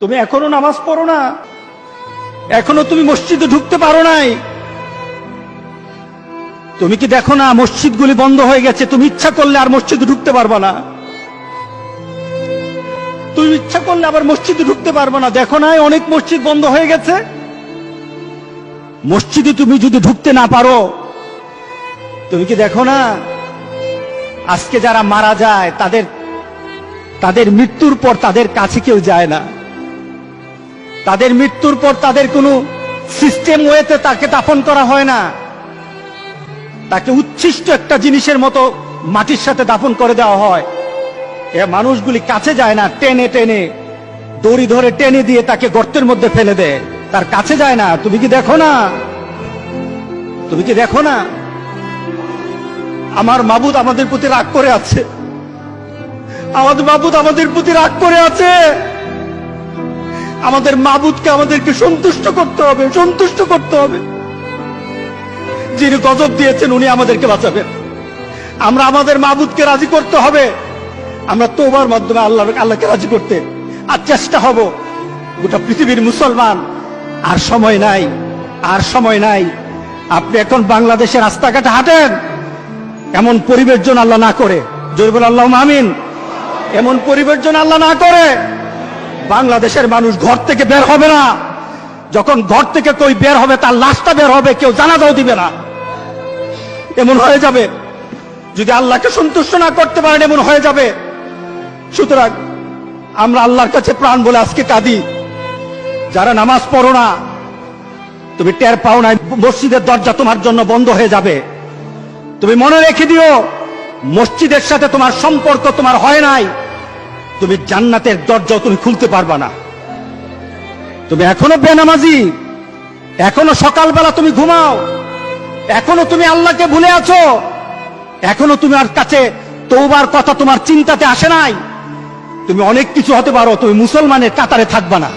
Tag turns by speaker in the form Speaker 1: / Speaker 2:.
Speaker 1: তুমি এখনো নামাজ পড়ো না, এখনো তুমি মসজিদে ঢুকতে পারো নাই। তুমি কি দেখো না মসজিদগুলি বন্ধ হয়ে গেছে? তুমি ইচ্ছা করলে আর মসজিদে ঢুকতে পারবা না, তুমি ইচ্ছা করলে আবার মসজিদে ঢুকতে পারবা না। দেখো না অনেক মসজিদ বন্ধ হয়ে গেছে। মসজিদে তুমি যদি ঢুকতে না পারো, তুমি কি দেখো না আজকে যারা মারা যায় তাদের মৃত্যুর পর তাদের কাছে কেউ যায় না। তাদের মৃত্যুর পর তাদের কোনো সিস্টেম ওয়েতে তাকে দাফন করা হয় না, তাকে উচ্ছিষ্ট একটা জিনিসের মতো মাটির সাথে দাফন করে দেওয়া হয়। এ মানুষগুলি কাছে যায় না, টেনে টেনে দড়ি ধরে টেনে দিয়ে তাকে গর্তের মধ্যে ফেলে দেয়, তার কাছে যায় না। তুমি কি দেখো না? তুমি কি দেখো না আমার মাবুদ আমাদের প্রতি রাগ করে আছে? আমাদের মাবুদ আমাদের প্রতি রাগ করে আছে। আমাদের মাবুদকে আমাদেরকে সন্তুষ্ট করতে হবে, সন্তুষ্ট করতে হবে। যিনি গজব দিয়েছেন উনি আমাদেরকে বাঁচাবেন। আমরা আমাদের মাবুদকে রাজি করতে হবে। আমরা তওবার মাধ্যমে আল্লাহকে রাজি করতে আর চেষ্টা হব। গোটা পৃথিবীর মুসলমান, আর সময় নাই, আর সময় নাই। আপনি এখন বাংলাদেশের রাস্তাঘাটে হাঁটেন, এমন পরিবেশ যেন আল্লাহ না করে, জোরে বলে আল্লাহুম্মা আমিন। এমন পরিবেশ যেন আল্লাহ না করে বাংলাদেশের মানুষ ঘর থেকে বের হবে না। যখন ঘর থেকে কেউ বের হবে তার লাশটা বের হবে, কেউ জানাজাও দিবে না। এমন হয়ে যাবে যদি আল্লাহকে সন্তুষ্ট না করতে পারেন, এমন হয়ে যাবে। সুতরাং আমরা আল্লাহর কাছে প্রাণ বলে আজকে কাঁদি। যারা নামাজ পড়ো না, তুমি টের পাও না মসজিদের দরজা তোমার জন্য বন্ধ হয়ে যাবে। তুমি মনে রেখে দিও, মসজিদের সাথে তোমার সম্পর্ক তোমার হয় নাই, তুমি জান্নাতের দরজাও তুমি খুলতে পারবা না। তুমি এখনো বেনামাজি, এখনো সকালবেলা তুমি ঘুমাও, এখনো তুমি আল্লাহকে ভুলে আছো, এখনো তোমার কাছে তওবার কথা তোমার চিন্তাতে আসে নাই। তুমি অনেক কিছু হতে পারো, তুমি মুসলমানের কাতারে থাকবা না।